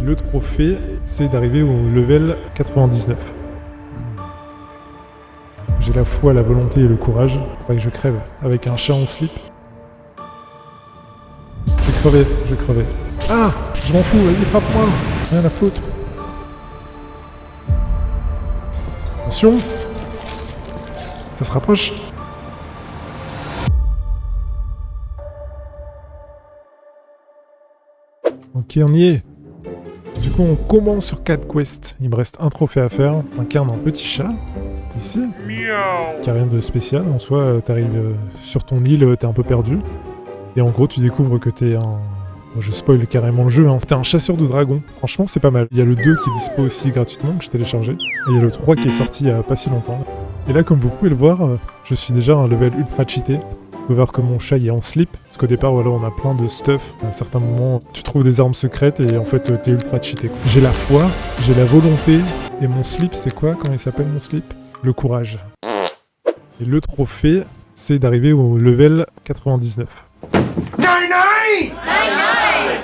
Le trophée, c'est d'arriver au level 99. J'ai la foi, la volonté et le courage. Faut pas que je crève avec un chat en slip. Je vais crever. Ah! Je m'en fous, vas-y, frappe-moi! Rien à foutre. Attention! Ça se rapproche. Ok, on y est. Du coup, on commence sur 4 quests. Il me reste un trophée à faire. T'incarnes un petit chat, ici. Qui a rien de spécial. En soi, t'arrives sur ton île, t'es un peu perdu. Et en gros, tu découvres que t'es un... Je spoil carrément le jeu, hein. T'es un chasseur de dragons. Franchement, c'est pas mal. Il y a le 2 qui est dispo aussi gratuitement, que j'ai téléchargé. Et il y a le 3 qui est sorti il y a pas si longtemps. Et là, comme vous pouvez le voir, je suis déjà à un level ultra cheaté. Vous pouvez voir que mon chat il est en slip. Parce qu'au départ, voilà, on a plein de stuff. À un certain moment, tu trouves des armes secrètes et en fait, t'es ultra cheaté. J'ai la foi, j'ai la volonté. Et mon slip, c'est quoi? Comment il s'appelle mon slip? Le courage. Et le trophée, c'est d'arriver au level 99.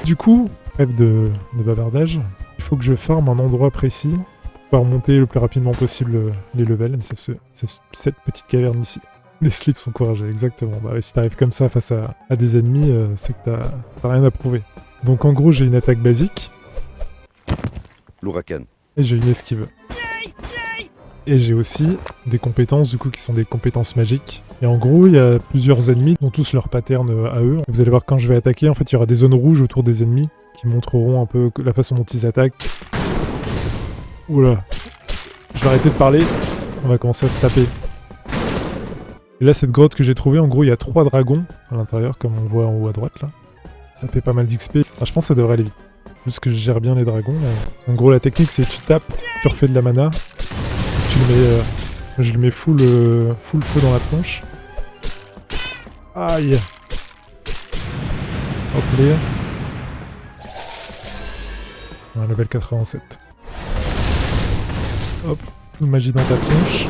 Du coup, trêve de bavardage, il faut que je farme un endroit précis pour pouvoir monter le plus rapidement possible les levels. C'est cette petite caverne ici. Les slips sont courageux, exactement. Bah ouais, si t'arrives comme ça face à des ennemis, c'est que t'as rien à prouver. Donc en gros, j'ai une attaque basique. L'ouragan. Et j'ai une esquive. Et j'ai aussi des compétences, du coup, qui sont des compétences magiques. Et en gros, il y a plusieurs ennemis qui ont tous leur pattern à eux. Vous allez voir, quand je vais attaquer, en fait, il y aura des zones rouges autour des ennemis qui montreront un peu la façon dont ils attaquent. Oula. Je vais arrêter de parler. On va commencer à se taper. Et là, cette grotte que j'ai trouvée, en gros, il y a 3 dragons à l'intérieur, comme on voit en haut à droite, là. Ça fait pas mal d'XP. Enfin, je pense que ça devrait aller vite. Juste que je gère bien les dragons. En gros, la technique, c'est tu tapes, tu refais de la mana. Tu le mets, je le mets full feu dans la tronche. Aïe. Hop là. On a level 87. Hop, toute magie dans ta tronche.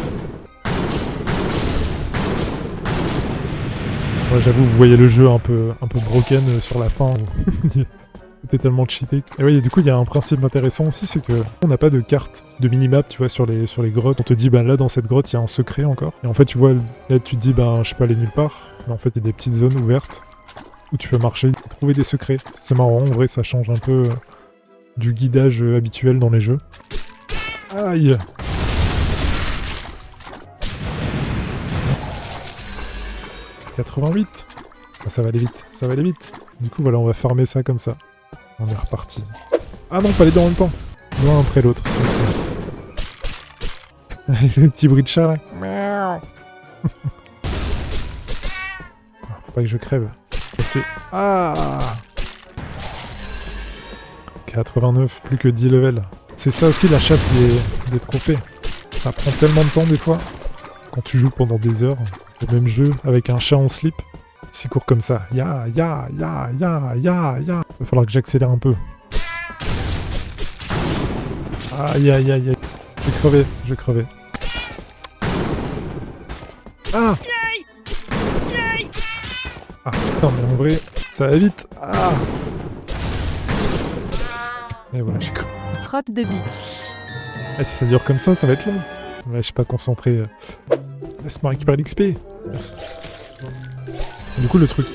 Ouais, j'avoue, vous voyez le jeu un peu broken sur la fin. C'était tellement cheaté. Et oui, du coup, il y a un principe intéressant aussi, c'est que on n'a pas de carte de minimap, tu vois, sur les grottes. On te dit, bah là, dans cette grotte, il y a un secret encore. Et en fait, tu vois, là, tu te dis, bah, je peux aller nulle part. Mais en fait, il y a des petites zones ouvertes où tu peux marcher, trouver des secrets. C'est marrant, en vrai, ça change un peu du guidage habituel dans les jeux. Aïe! « 88 ! Ah, ça va aller vite, ça va aller vite. Du coup, voilà, on va farmer ça comme ça. On est reparti. Ah non, pas les deux en même temps. L'un après l'autre, s'il vous plaît. Le petit bruit de chat, là. Faut pas que je crève. C'est... Ah 89, plus que 10 levels. C'est ça aussi la chasse des trophées. Ça prend tellement de temps des fois. Quand tu joues pendant des heures, le même jeu, avec un chat en slip. Si court comme ça. Ya. Va falloir que j'accélère un peu. Aïe. Je vais crever. Ah putain, mais en vrai, ça va vite. Ah et voilà, j'ai crevé. Crotte de biche. Ah, si ça dure comme ça va être long. Ouais, je suis pas concentré. Laisse-moi récupérer l'XP. Merci. Du coup, le truc...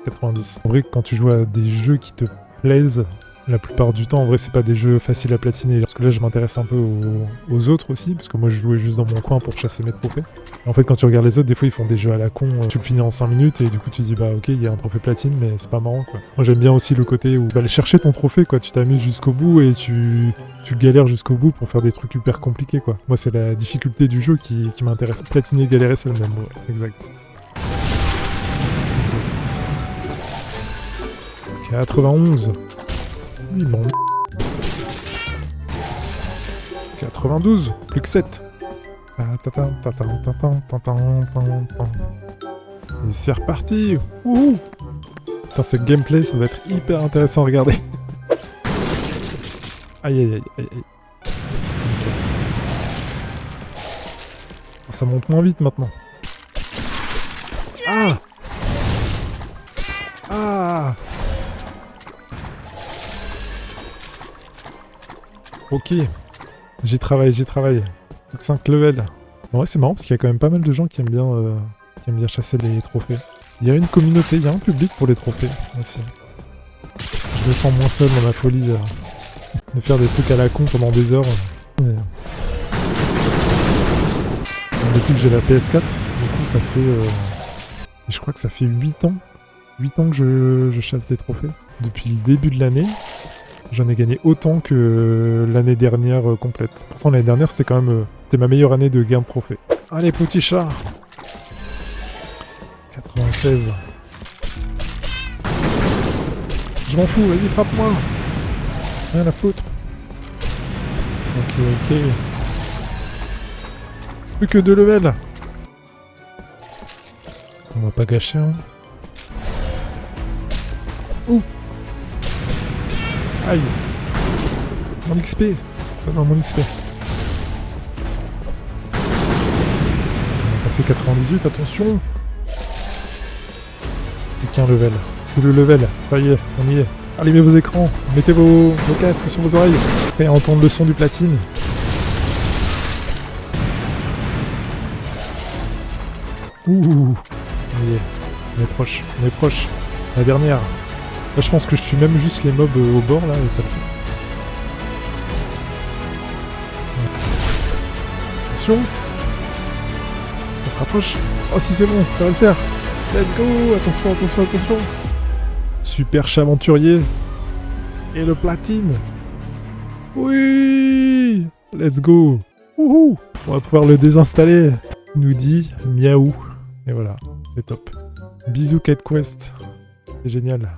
90. En vrai, quand tu joues à des jeux qui te plaisent, la plupart du temps, en vrai, c'est pas des jeux faciles à platiner. Parce que là, je m'intéresse un peu aux autres aussi, parce que moi, je jouais juste dans mon coin pour chasser mes trophées. En fait, quand tu regardes les autres, des fois, ils font des jeux à la con. Tu le finis en 5 minutes, et du coup, tu dis, bah ok, il y a un trophée platine, mais c'est pas marrant, quoi. Moi, j'aime bien aussi le côté où tu vas aller chercher ton trophée, quoi. Tu t'amuses jusqu'au bout, et tu galères jusqu'au bout pour faire des trucs hyper compliqués, quoi. Moi, c'est la difficulté du jeu qui m'intéresse. Platiner et galérer, c'est le même, ouais, exact. 91. Oui, bon. 92. Plus que 7. Et c'est reparti. Wouhou. Putain, ce gameplay, ça va être hyper intéressant à regarder. Aïe. Ça monte moins vite maintenant. Ah. Ok. J'y travaille. Donc 5 levels. En vrai, c'est marrant parce qu'il y a quand même pas mal de gens qui aiment bien chasser les trophées. Il y a une communauté, il y a un public pour les trophées aussi. Je me sens moins seul dans ma folie de faire des trucs à la con pendant des heures. Ouais. Depuis que j'ai la PS4, du coup ça fait... je crois que ça fait 8 ans. 8 ans que je chasse des trophées. Depuis le début de l'année, j'en ai gagné autant que l'année dernière complète. Pourtant l'année dernière c'était quand même... c'était ma meilleure année de gain de trophées. Allez petit chat 96. Je m'en fous, vas-y frappe-moi. Rien à foutre. Ok. Plus que 2 levels. On va pas gâcher, hein. Ouh. Aïe. Mon XP. Non, mon XP. On va passer 98, attention. Plus qu'un level. C'est le level, ça y est, on y est. Allumez vos écrans, mettez vos casques sur vos oreilles. Prêt à entendre le son du platine. Ouh, on y est. On est proche. La dernière. Là, je pense que je tue même juste les mobs au bord, là, et ça le fait. Attention. Ça se rapproche. Oh, si c'est bon, ça va le faire. Let's go. Attention. Super chat aventurier. Et le platine. Oui. Let's go. Wouhou. On va pouvoir le désinstaller. Il nous dit miaou. Et voilà, c'est top. Bisous Quête Quest. C'est génial.